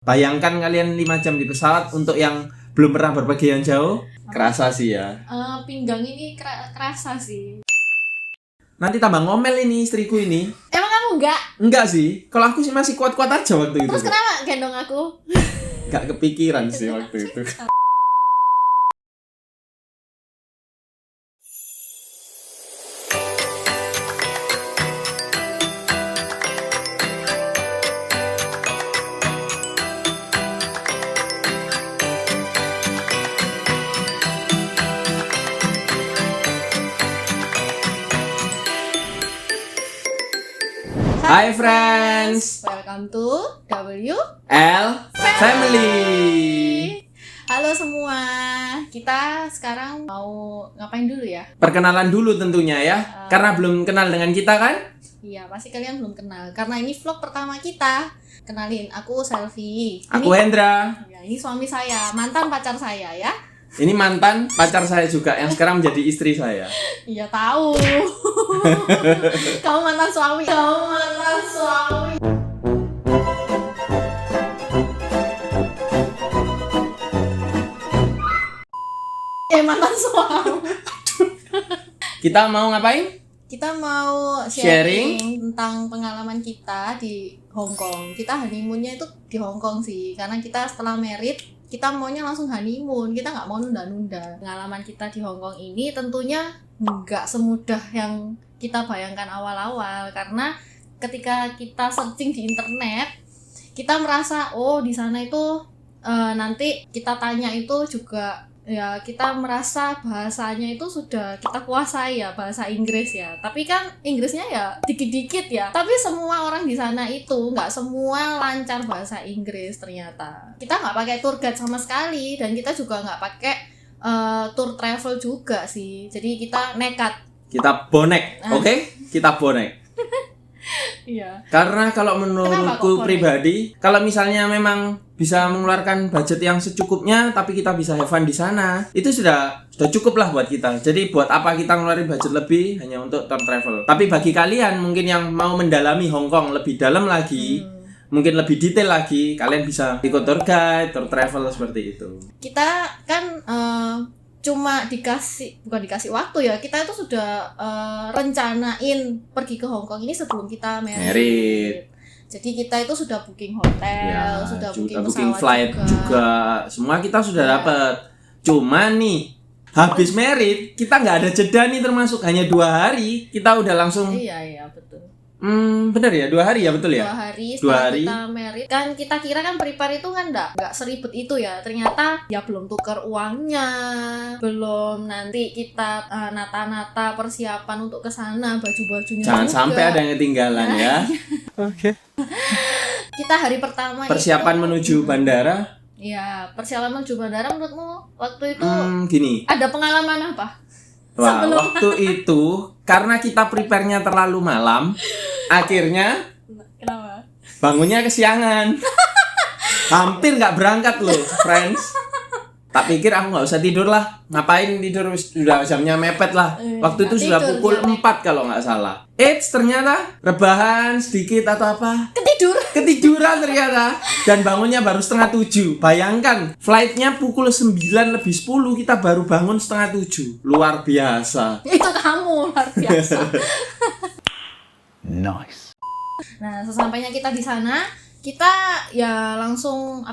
Bayangkan kalian 5 jam di pesawat. Untuk yang belum pernah berpergian jauh, kerasa sih ya. Pinggang ini kerasa sih. Nanti tambah ngomel ini istriku ini. Emang kamu enggak? Enggak sih, kalau aku sih masih kuat-kuat aja waktu itu. Terus kenapa gendong aku? Gak kepikiran sih waktu itu. Hai friends, Welcome to L Family. Halo semua, kita sekarang mau ngapain dulu ya? Perkenalan dulu tentunya ya, karena belum kenal dengan kita kan? Iya, pasti kalian belum kenal, karena ini vlog pertama kita. Kenalin, aku Selvi. Aku Hendra. Ya, ini suami saya, mantan pacar saya ya. Ini mantan pacar saya juga yang sekarang menjadi istri saya. Iya tahu. Kamu mantan suami. Mantan suami. Kita mau ngapain? Kita mau sharing tentang pengalaman kita di Hong Kong. Kita honeymoonnya itu di Hong Kong sih, karena kita setelah married kita maunya langsung honeymoon, kita nggak mau nunda-nunda. Pengalaman kita di Hong Kong ini tentunya nggak semudah yang kita bayangkan awal-awal, karena ketika kita searching di internet, kita merasa di sana itu nanti kita tanya itu juga ya, kita merasa bahasanya itu sudah kita kuasai ya, bahasa Inggris ya. Tapi kan Inggrisnya ya dikit-dikit ya. Tapi semua orang di sana itu nggak semua lancar bahasa Inggris ternyata. Kita nggak pakai tour guide sama sekali, dan kita juga nggak pakai tour travel juga sih. Jadi kita nekat. Kita bonek, oke? Kita bonek. Iya. Karena kalau menurutku pribadi, kalau misalnya memang bisa mengeluarkan budget yang secukupnya, tapi kita bisa have fun di sana, itu sudah cukup lah buat kita. Jadi buat apa kita ngeluarin budget lebih hanya untuk tour travel? Tapi bagi kalian mungkin yang mau mendalami Hong Kong lebih dalam lagi, mungkin lebih detail lagi, kalian bisa ikut tour guide, tour travel seperti itu. Kita kan bukan dikasih waktu ya, kita itu sudah rencanain pergi ke Hong Kong ini sebelum kita married. Jadi kita itu sudah booking hotel, sudah booking flight juga, semua kita sudah dapat. Cuma nih habis Oh. married kita nggak ada jeda nih, termasuk hanya 2 hari kita udah langsung. Iya betul. Bener ya, 2 hari ya, betul ya. 2 hari 2 setelah hari. kita married kan, kita kira kan prepare itu kan nggak seribet itu ya. Ternyata ya belum tukar uangnya, belum nanti kita nata-nata persiapan untuk ke sana, baju-bajunya Jangan juga. sampai ada yang ketinggalan ya. Oke. Kita hari pertama Persiapan itu, menuju bandara. ya, persiapan menuju bandara menurutmu waktu itu Gini. ada pengalaman apa? Wah, waktu itu karena kita prepare-nya terlalu malam, akhirnya Kenapa? bangunnya kesiangan. Hampir nggak berangkat loh, friends. Tak pikir aku nggak usah tidur lah. Ngapain tidur, sudah jamnya mepet lah. Waktu itu sudah tidur, pukul jamnya. 4 kalau nggak salah. Ternyata rebahan sedikit atau apa, ketiduran ternyata. Dan bangunnya baru 6:30. Bayangkan, flightnya pukul 9 lebih 10, kita baru bangun 6:30. Luar biasa. Itu kamu luar biasa. Nice. Nah, sesampainya kita di sana, kita ya langsung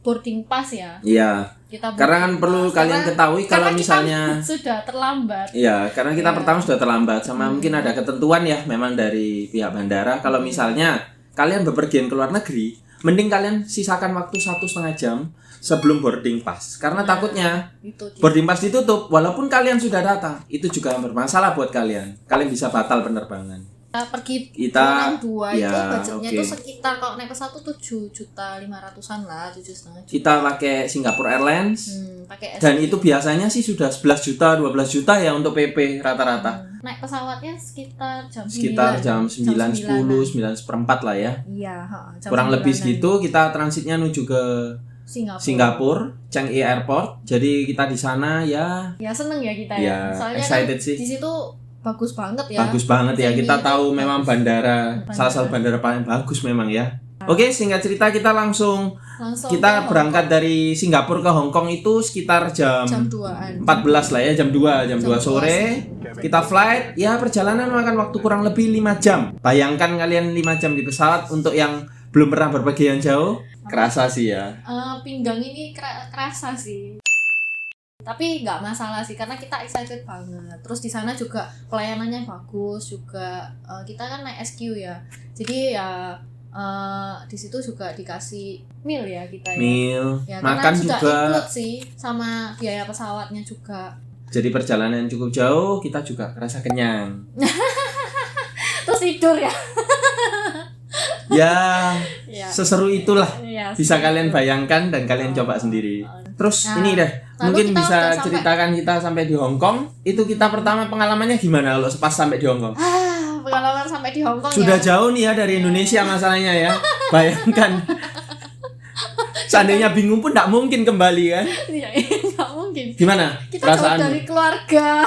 boarding pass ya. Iya. Kita Karena kan perlu kalian ketahui kalau karena misalnya kita sudah terlambat. iya, karena kita Iya. pertama sudah terlambat, sama mungkin ada ketentuan ya memang dari pihak bandara. Kalau misalnya kalian bepergian ke luar negeri, mending kalian sisakan waktu 1,5 jam sebelum boarding pass. Karena takutnya Itu dia. boarding pass ditutup, walaupun kalian sudah datang, itu juga bermasalah buat kalian. Kalian bisa batal penerbangan. Kita pergi Kita- orang dua itu ya, budgetnya oke. itu sekitar kalau naik pesawat tuh 7.500.000-an lah, 7,5 juta. Kita pakai Singapore Airlines, Pakai dan SQ. itu biasanya sih sudah 11 juta, 12 juta ya untuk PP rata-rata. Naik pesawatnya sekitar jam 9. Sekitar jam 9, 10, 9-an. 9 seperempat lah ya. Iya, jam Kurang lebih 9-an. segitu. Kita transitnya menuju ke Singapura, Changi Airport. Jadi kita di sana ya Ya seneng ya kita Ya, ya. Soalnya excited kan sih. di situ bagus banget ya. bagus banget ya. Changi Kita itu tahu memang bagus. bandara, Bandara. salah satu bandara paling bagus memang ya. Oke, singkat cerita kita langsung kita ke berangkat dari Singapura ke Hong Kong itu sekitar jam jam 2-an. 14 lah ya, jam 2 sore. Kita flight, ya perjalanan makan waktu kurang lebih 5 jam. Bayangkan kalian 5 jam di pesawat untuk yang belum pernah berpergian jauh, kerasa sih ya. Pinggang ini kerasa sih. Tapi nggak masalah sih karena kita excited banget. Terus di sana juga pelayanannya bagus juga. Kita kan naik SQ ya. Jadi ya di situ juga dikasih meal ya kita ya. Meal, Ya, makan sudah juga. include sih sama biaya pesawatnya juga. Jadi perjalanan cukup jauh, kita juga kerasa kenyang. Terus tidur ya. Ya, Ya. seseru itulah. Ya, Bisa kalian bayangkan dan kalian coba sendiri. Terus Nah, ini deh, lalu mungkin kita bisa udah sampai. ceritakan kita sampai di Hong Kong. Itu kita pertama pengalamannya gimana kalau pas sampai di Hong Kong? Pengalaman sampai di Hong Kong Sudah ya. jauh nih ya dari Indonesia masalahnya ya. Bayangkan. Seandainya bingung pun tidak mungkin kembali kan. Iya, nggak mungkin. Gimana Kita jauh perasaanmu? dari keluarga,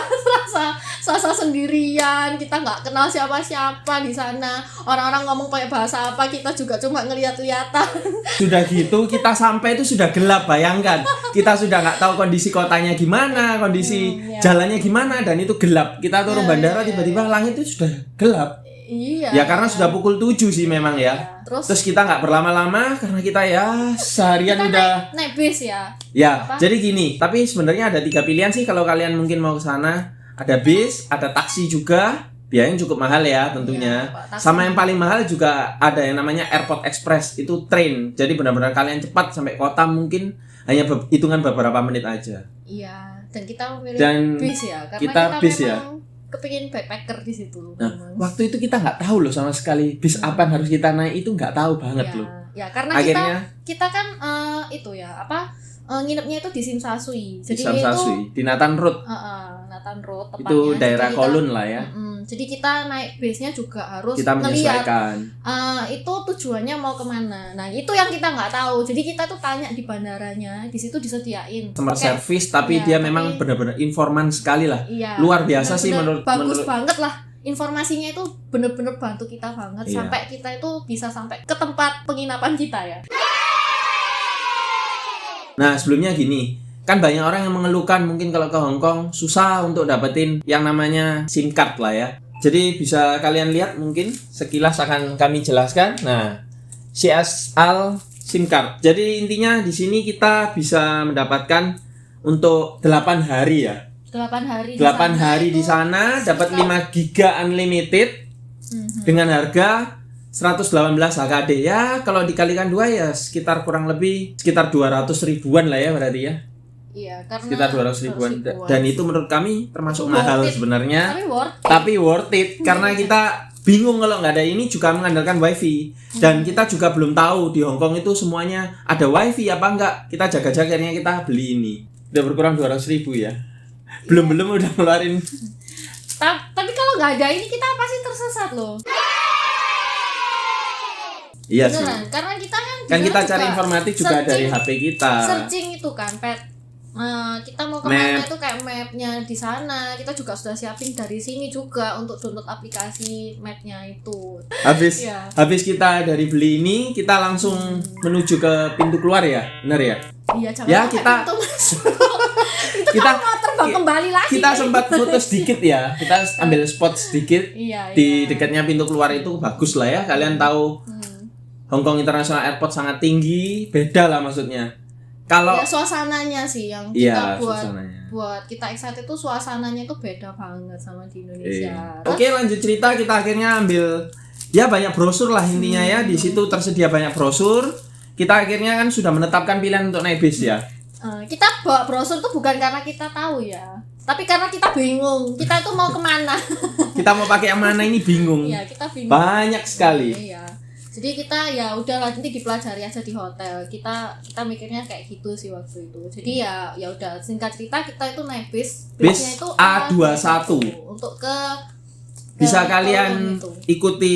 rasa sendirian, kita nggak kenal siapa-siapa di sana. Orang-orang ngomong pakai bahasa apa, kita juga cuma ngeliat-liatan. Sudah gitu kita sampai itu sudah gelap, bayangkan. Kita sudah nggak tahu kondisi kotanya gimana, kondisi Ya. jalannya gimana, dan itu gelap. Kita turun Ya, bandara ya, tiba-tiba langit itu sudah gelap. Iya. Ya karena sudah pukul 7 sih memang ya. Terus kita nggak berlama-lama karena kita ya seharian kita udah naik bis ya. ya. Apa? Jadi gini, tapi sebenarnya ada 3 pilihan sih kalau kalian mungkin mau ke sana. Ada bis, ada taksi juga. Biayanya cukup mahal ya tentunya. Iya, Pak, taksi. Sama yang paling mahal juga ada yang namanya Airport Express, itu train. Jadi benar-benar kalian cepat sampai kota mungkin hanya hitungan beberapa menit aja. Iya. Dan kita memilih Dan bis ya, karena kita bis ya. memang kepingin backpacker di situ. Nah, memang. waktu itu kita nggak tahu loh sama sekali bis apa yang harus kita naik, itu nggak tahu banget Ya, loh. ya karena Akhirnya kita kan itu ya nginepnya itu di Simsasui. di Jadi Samsasui, di Nathan Road. Nathan Road tepatnya. Itu daerah Jadi Kowloon lah ya. Jadi kita naik bisnya juga harus Kita ngeliat menyesuaikan. itu tujuannya mau kemana. Nah itu yang kita nggak tahu. Jadi kita tuh tanya di bandaranya, di situ disediain. Customer Kayak- service, tapi Iya, dia tapi- memang benar-benar informan sekali lah. Iya, Luar biasa sih bener-bener menurut bagus banget lah. Informasinya itu bener-bener bantu kita banget Iya. sampai kita itu bisa sampai ke tempat penginapan kita ya. Nah, sebelumnya gini, kan banyak orang yang mengeluhkan mungkin kalau ke Hong Kong susah untuk dapetin yang namanya SIM card lah ya. Jadi bisa kalian lihat mungkin sekilas akan kami jelaskan. Nah, CSL SIM card. Jadi intinya di sini kita bisa mendapatkan untuk 8 hari ya. 8 hari 8 hari itu di sana dapat 5 giga unlimited dengan harga 118 HKD. Ya, kalau dikalikan 2 ya sekitar kurang lebih sekitar 200 ribuan lah ya berarti ya. Iya, karena Sekitar 200 ribuan. Dan itu menurut kami termasuk mahal Worth it. sebenarnya. tapi worth Tapi worth it it. karena kita bingung kalau nggak ada ini juga mengandalkan wifi. Dan kita juga belum tahu di Hong Kong itu semuanya ada wifi apa enggak. Kita jaga-jaga akhirnya kita beli ini. Udah berkurang 200 ribu ya. Belum udah ngeluarin. Tapi kalau nggak ada ini kita pasti tersesat loh. Iya sih. Beneran, karena kita kan di Kan sana kita juga cari informasi juga searching- dari HP kita. searching itu kan kita mau kemana Map. itu kayak mapnya di sana kita juga sudah siapin dari sini juga untuk download aplikasi mapnya itu. Habis Iya. habis kita dari beli ini kita langsung menuju ke pintu keluar ya. Benar ya? Iya, jangan Ya, sampai kita- pintu masuk. Kita mau terbang kembali lagi. kita sempat foto sedikit ya. Kita ambil spot sedikit Iya, di iya. dekatnya pintu keluar itu bagus lah ya. Kalian tahu Hong Kong International Airport sangat tinggi, beda lah maksudnya. Kalau Ya, suasananya sih yang iya kita buat suasananya. buat kita excited itu suasananya itu beda banget sama di Indonesia. Iya. Oke, lanjut cerita, kita akhirnya ambil ya banyak brosur lah intinya ya. Di situ tersedia banyak brosur. Kita akhirnya kan sudah menetapkan pilihan untuk naik bis ya. Kita bawa brosur tuh bukan karena kita tahu ya, tapi karena kita bingung kita itu mau kemana. Kita mau pakai yang mana ini bingung. Iya, kita bingung. Banyak sekali. Iya. Jadi kita ya udahlah nanti dipelajari aja di hotel. Kita mikirnya kayak gitu sih waktu itu. Jadi ya udah singkat cerita kita itu naik bis. Bis Bisnya itu A21. untuk ke Bisa ke kalian Kowloon itu. ikuti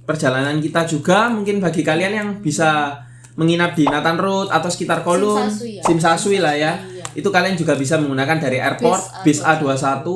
perjalanan kita juga. Mungkin bagi kalian yang bisa menginap di Nathan Road atau sekitar Kowloon, Simsasui ya. Simsasui lah ya. Iya. Itu kalian juga bisa menggunakan dari airport bis Bis A21.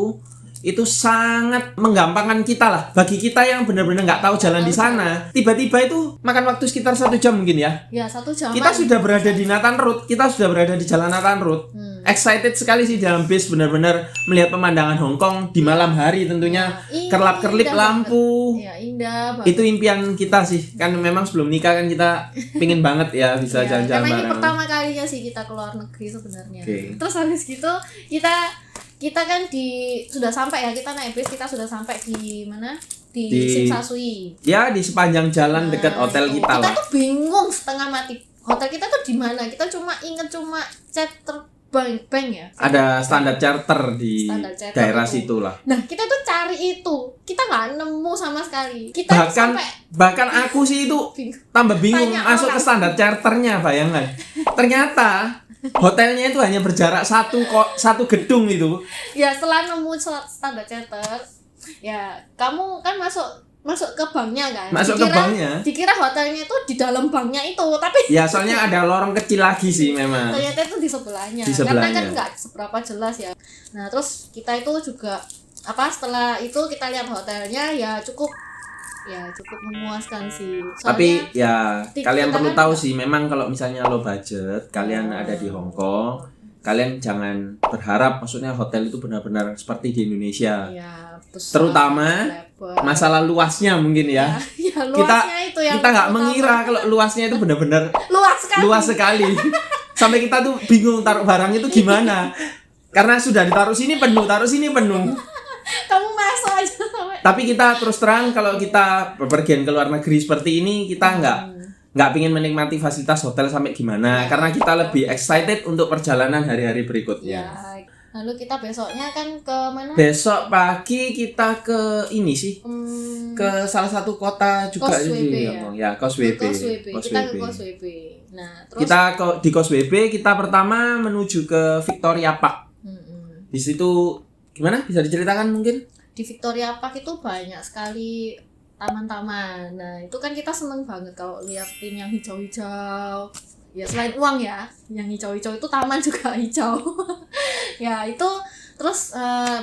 itu sangat menggampangkan kita lah. Bagi kita yang benar-benar nggak tahu jalan di sana, tiba-tiba itu makan waktu sekitar 1 jam mungkin ya. Ya 1 jam. Kita sudah berada di Nathan Road, kita sudah berada di Jalan Nathan Road. Excited sekali sih dalam bis, benar-benar melihat pemandangan Hong Kong di malam hari tentunya. Ya, Kerlap-kerlip indah lampu. Ya indah banget. Itu impian kita sih. Kan memang sebelum nikah kan kita pingin banget ya bisa Ya, jalan-jalan karena ini bareng. pertama kalinya sih kita keluar negeri sebenarnya. Oke. Terus habis gitu kita kan sudah sampai ya, kita naik bis, kita sudah sampai di mana? Di Sinsasui. Ya di sepanjang jalan dekat hotel itu. kita lah. Kita tuh bingung setengah mati. Hotel kita tuh di mana? Kita inget cuma bank ya. Ada standar charter di Standar charter daerah itu. situ lah. Nah, kita tuh cari itu. Kita nggak nemu sama sekali. Kita tuh sampai Bahkan aku sih itu tambah bingung Tanya masuk orang. ke standar charternya, bayangkan. Ternyata hotelnya itu hanya berjarak satu gedung itu. ya setelah nemu standar charter, ya kamu kan masuk ke banknya kan. Masuk ke banknya. Dikira hotelnya itu di dalam banknya itu, tapi Ya soalnya ada lorong kecil lagi sih memang. ternyata itu di sebelahnya. Di sebelahnya. Karena kan nggak seberapa jelas ya. Nah, terus kita itu juga setelah itu kita lihat hotelnya ya cukup memuaskan sih. Tapi ya kalian kita perlu kan tahu sih, memang kalau misalnya lo budget, kalian ada di Hong Kong, kalian jangan berharap maksudnya hotel itu benar-benar seperti di Indonesia. ya, besar, Terutama lebar. masalah luasnya mungkin ya. Ya, luasnya itu yang Kita nggak utama. mengira kalau luasnya itu benar-benar luas sekali. Sampai kita tuh bingung taruh barang itu gimana. Karena sudah ditaruh sini penuh, taruh sini penuh. Kamu masuk aja sampai. Tapi kita terus terang kalau kita bepergian ke luar negeri seperti ini, kita nggak pingin menikmati fasilitas hotel sampai gimana, karena kita lebih excited untuk perjalanan hari-hari berikutnya. Ya, lalu kita besoknya kan ke mana? Besok pagi kita ke ini sih, ke salah satu kota juga Causeway ya, Causeway Bay. Kita ke Causeway Bay. Nah, terus Kita di Causeway Bay, kita pertama menuju ke Victoria Park. Di situ gimana? Bisa diceritakan mungkin? di Victoria Park itu banyak sekali taman-taman. Nah, itu kan kita seneng banget kalau liatin yang hijau-hijau. Ya selain uang ya, yang hijau-hijau itu taman juga hijau. Ya itu terus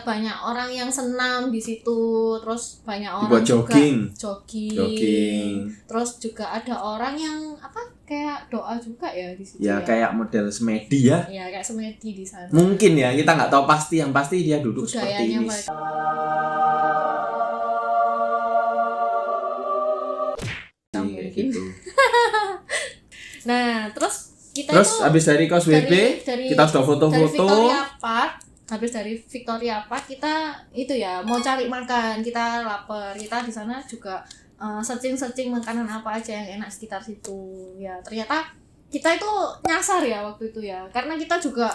banyak orang yang senam di situ, terus banyak orang Dibuat juga jogging. Terus juga ada orang yang kayak doa juga ya di situ. Ya kayak model semedi ya. Ya kayak semedi di sana. Mungkin ya, kita nggak tahu pasti, yang pasti dia duduk seperti Budayanya ini. mereka. Kayak gitu. Nah, terus kita Terus itu habis dari Causeway Bay, kita sudah dari foto-foto. Victoria Park, habis dari Victoria Park kita itu ya mau cari makan, kita lapar, kita di sana juga searching makanan apa aja yang enak sekitar situ. Ya ternyata kita itu nyasar ya waktu itu ya, karena kita juga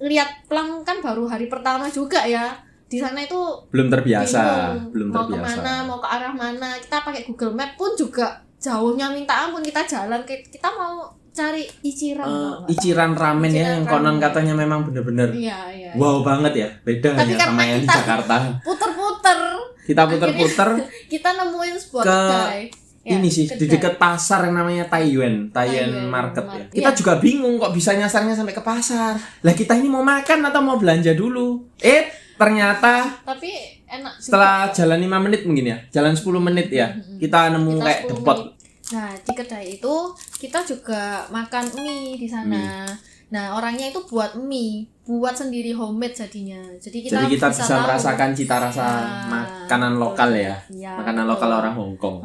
lihat pelang kan baru hari pertama juga ya. Di sana itu belum terbiasa, bingung, mau kemana, mau ke arah mana. Kita pakai Google Map pun juga jauhnya minta ampun. Kita jalan, kita mau cari Ichiran. Ichiran ramen ya, yang konon ramen. katanya memang bener-bener Iya. wow banget ya, beda Tapi hanya sama karena yang di kita Jakarta. Puter-puter. Kita puter-puter Kita nemuin sebuah ke kedai. Ya, ini sih di kedai. dekat pasar yang namanya Taiyuan Market ya. Kita juga bingung kok bisa nyasarnya sampai ke pasar. Lah kita ini mau makan atau mau belanja dulu? Ternyata Tapi enak setelah juga. jalan 5 menit mungkin ya, jalan 10 menit ya, kita nemu Kita kayak 10 depot. menit. Nah, di kedai itu kita juga makan mie di sana. Nah, orangnya itu buat sendiri homemade jadinya. Jadi kita bisa tahu. merasakan cita rasa makanan lokal ya. Makanan lokal orang Hong Kong.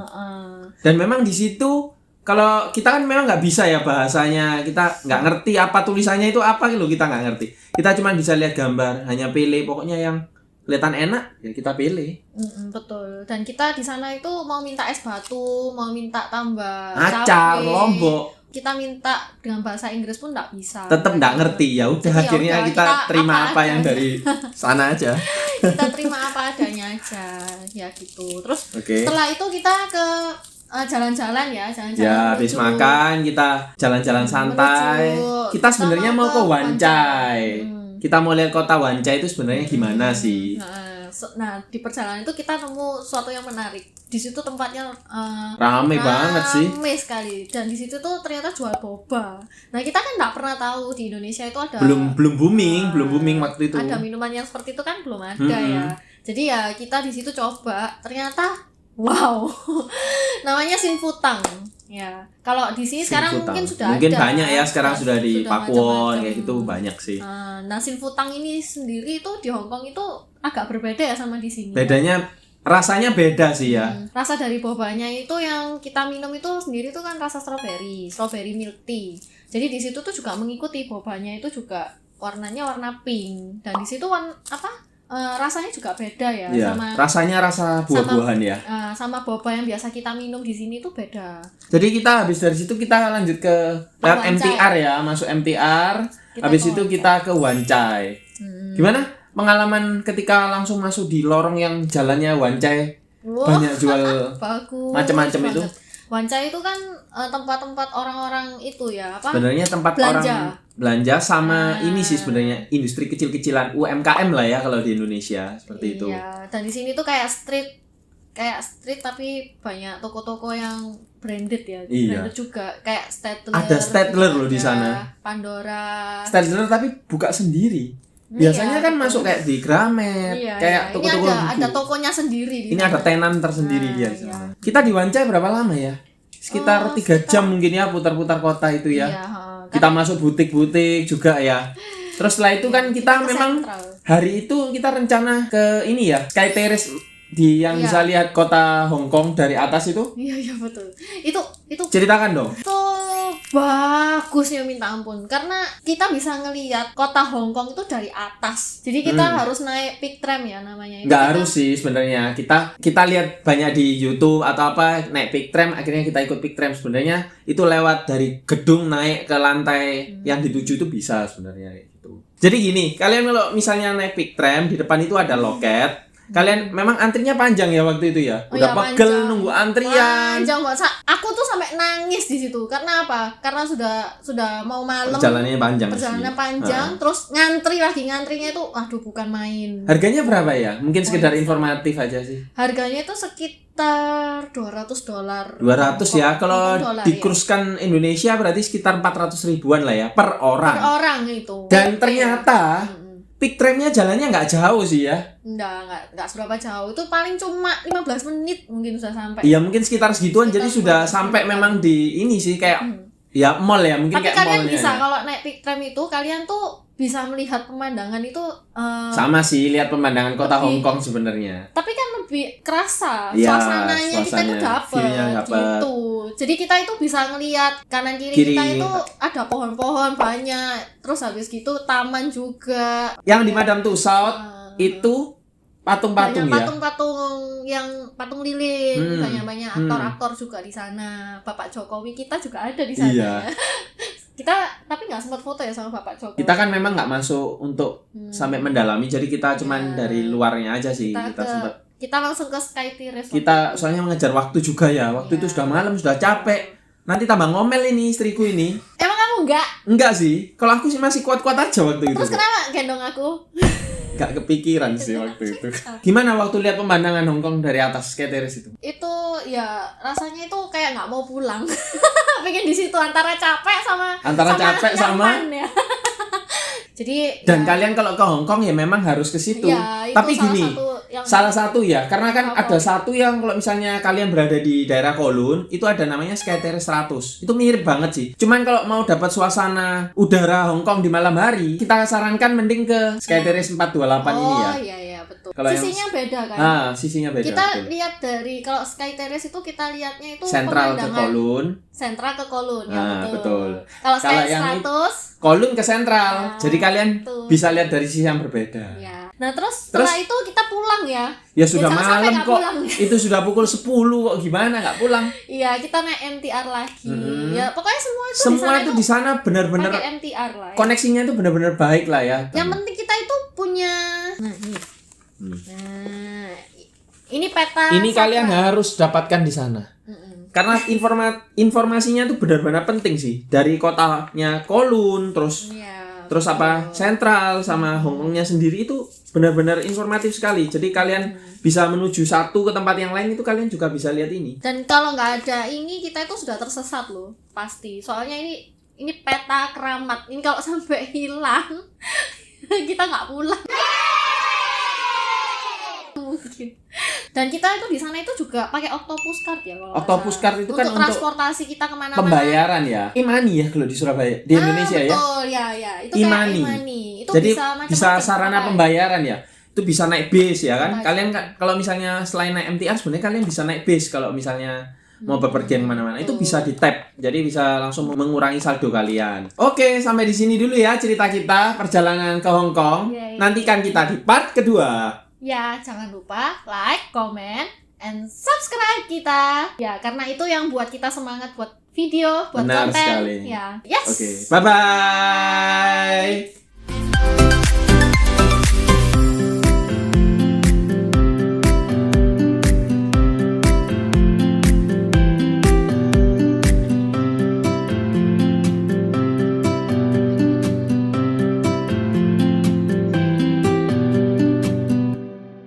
Dan memang di situ kalau kita kan memang nggak bisa ya bahasanya, kita nggak ngerti apa tulisannya itu apa gitu, kita nggak ngerti. Kita cuma bisa lihat gambar, hanya pilih pokoknya yang kelihatan enak ya kita pilih. Betul. Dan kita di sana itu mau minta es batu, mau minta tambah Acar, cabai. lombok. Kita minta dengan bahasa Inggris pun nggak bisa. Tetap nggak ngerti ya udah, Jadi akhirnya yaudah, kita terima apa yang adanya. dari sana aja. Kita terima apa adanya aja ya gitu. Terus Oke. setelah itu kita ke jalan-jalan ya, Ya habis makan kita jalan-jalan santai. Kita sebenarnya mau ke Wancai. Kita mau lihat kota Wancai itu sebenarnya gimana sih? Nah, di perjalanan itu kita nemu sesuatu yang menarik. Di situ tempatnya Rame banget sih. Rame sekali. Dan di situ tuh ternyata jual boba. Nah, kita kan nggak pernah tahu di Indonesia itu ada Belum booming waktu itu. ada minuman yang seperti itu kan belum ada ya. Jadi ya kita di situ coba, ternyata wow. Namanya Sinfutang. Ya, kalau di sini sekarang Sinfutang. mungkin sudah Mungkin ada. banyak ya sekarang sudah di Pakuwon macam-macam. kayak gitu banyak sih. Nah, Sinfutang ini sendiri itu di Hong Kong itu agak berbeda ya sama di sini. Bedanya rasanya beda sih ya. Rasa dari bobanya itu yang kita minum itu sendiri tuh kan rasa strawberry milk tea. Jadi di situ tuh juga mengikuti bobanya itu juga warnanya warna pink, dan di situ rasanya juga beda ya, Iya, sama rasanya rasa buah-buahan ya. sama boba yang biasa kita minum di sini tuh beda. Jadi kita habis dari situ kita lanjut ke lewat Wan Chai. MTR ya, masuk MTR. Kita Habis ke itu Wan kita ke Wan Chai. Gimana pengalaman ketika langsung masuk di lorong yang jalannya Wan Chai? Wah, Banyak jual bagus macam-macam itu. banget. Wan Chai itu kan tempat-tempat orang-orang itu ya, Sebenarnya tempat Belanja. orang belanja sama ini sih sebenarnya industri kecil-kecilan UMKM lah ya kalau di Indonesia seperti itu. Iya, dan di sini tuh kayak street tapi banyak toko-toko yang branded ya, Iya. branded juga kayak Stadler. Ada Stadler loh di ada sana. Pandora. Stadler tapi buka sendiri. Biasanya kan betul. masuk kayak di Gramet, Iya, kayak iya. toko-toko Ini ada buku. tokonya sendiri di Ini sana. ada tenan tersendiri dia di Iya. sana. Kita di Wan Chai berapa lama ya? Sekitar 3 jam mungkin ya putar-putar kota itu ya. Iya, Kita masuk butik-butik juga ya. Terus setelah itu kan kita ke memang sentral. hari itu kita rencana ke ini ya, Sky Terrace di yang Iya. bisa lihat kota Hong Kong dari atas itu. Iya betul. Itu Ceritakan dong. bagus ya minta ampun, karena kita bisa ngelihat kota Hong Kong itu dari atas. Jadi kita harus naik peak tram ya namanya. Itu Nggak kita- harus sih sebenarnya. Kita lihat banyak di YouTube atau apa naik peak tram, akhirnya kita ikut peak tram. Sebenarnya itu lewat dari gedung naik ke lantai yang dituju itu bisa sebenarnya gitu. Jadi gini, kalian kalau misalnya naik peak tram di depan itu ada loket. Kalian memang antrinya panjang ya waktu itu ya. Oh Udah iya, pegel panjang. nunggu antrian. Panjang banget. Aku tuh sampai nangis di situ. Karena apa? Karena sudah mau malam. Perjalanannya panjang Perjalanannya sih. panjang, terus ngantrinya itu aduh bukan main. Harganya berapa ya? Mungkin sekedar informatif aja sih. Harganya itu sekitar $200. 200 ya. Kalau $200 dikuruskan Indonesia berarti sekitar 400 ribuan lah ya per per orang. orang itu. Dan ternyata peak tramnya jalannya nggak jauh sih ya. Enggak seberapa jauh. Itu paling cuma 15 menit mungkin sudah sampai. Iya mungkin sekitar segituan jadi sudah sampai memang di ini sih kayak ya mall ya mungkin Tapi kayak kalian mallnya bisa ya. kalau naik peak tram itu kalian tuh bisa melihat pemandangan itu Sama sih lihat pemandangan kota lebih- Hong Kong sebenarnya. tapi kan lebih kerasa Iya, suasananya kita itu suasananya, feel-nya dapet dapet. gitu. Jadi kita itu bisa ngelihat kanan kiri Kiri. kita itu ada pohon-pohon banyak. Terus habis gitu taman juga. Yang di Madame Tussauds itu patung-patung Banyak ya. patung-patung yang patung lilin, Hmm, banyak aktor-aktor juga di sana. Bapak Jokowi kita juga ada di sana. Iya. Ya. Kita tapi nggak sempat foto ya sama Bapak Jokowi. Kita kan memang nggak masuk untuk sampai mendalami jadi kita cuman Iya. dari luarnya aja sih Kita langsung ke Sky Terrace. kita soalnya mengejar waktu juga ya. Waktu itu Iya. sudah malam, sudah capek. Nanti tambah ngomel ini istriku ini. Emang kamu enggak? Enggak sih. Kalau aku sih masih kuat-kuat aja waktu itu. Terus kenapa gendong aku? Gak kepikiran sih waktu itu. Gimana waktu lihat pemandangan Hong Kong dari atas Sky Terrace itu? Itu ya rasanya itu kayak nggak mau pulang. Pengen di situ antara capek sama nyaman ya. Jadi Dan ya, kalian kalau ke Hong Kong ya memang harus ke situ. ya, itu Tapi salah gini, satu yang salah satu ya, karena kan Apa? ada satu yang kalau misalnya kalian berada di daerah Kowloon, itu ada namanya Sky Terrace 100. Itu mirip banget sih. Cuman kalau mau dapat suasana udara Hong Kong di malam hari, kita sarankan mending ke Sky Terrace 428 ini ya. Oh iya betul. Kalau yang- Sisinya beda kan. Sisinya beda. Kita betul. lihat dari kalau Sky Terrace itu kita lihatnya itu Sentral ke pemandangan Kowloon, sentral ke Kowloon ya Nah, betul. betul. Kalau Kalau Sky yang 100 Kowloon ke Sentral. Nah, Jadi kalian betul. bisa lihat dari sisi yang berbeda. ya. Nah, terus setelah itu kita pulang ya. Ya sudah jangan sampai malam nggak kok. pulang. Itu sudah pukul 10 kok gimana nggak pulang? Iya, kita naik MTR lagi. Ya, pokoknya semua itu Semua itu di sana benar-benar pakai MTR lah ya. koneksinya itu benar-benar baik lah ya. Yang penting kita itu punya ini. Nah, ini peta. Ini kalian harus dapatkan di sana. Karena informasinya itu benar-benar penting sih. Dari kotanya Kowloon terus apa Sentral sama Hongkongnya sendiri itu benar-benar informatif sekali. Jadi kalian bisa menuju satu ke tempat yang lain itu kalian juga bisa lihat ini. Dan kalau nggak ada ini kita itu sudah tersesat loh, pasti. Soalnya ini peta keramat. Ini kalau sampai hilang kita nggak pulang. mungkin. Dan kita itu di sana itu juga pakai octopus card ya kalau nggak Octopus salah. card itu kan untuk transportasi kita kemana-mana. pembayaran ya. E-money ya kalau di Surabaya, di Indonesia ya. Betul, ya. Itu E-money. kayak e-money. Itu Jadi macam-macam bisa sarana pakai. pembayaran ya. Itu bisa naik bis ya kan. Bisa. Kalian kalau misalnya selain naik MTR sebenarnya kalian bisa naik bis kalau misalnya mau bepergian kemana-mana. Itu bisa di tap. Jadi bisa langsung mengurangi saldo kalian. Oke, sampai di sini dulu ya cerita kita perjalanan ke Hong Kong. Yeay. Nantikan kita di part kedua. Ya, jangan lupa like, comment, and subscribe kita. Ya, karena itu yang buat kita semangat buat video, buat Benar konten. sekali. Ya, yes. Oke, bye-bye.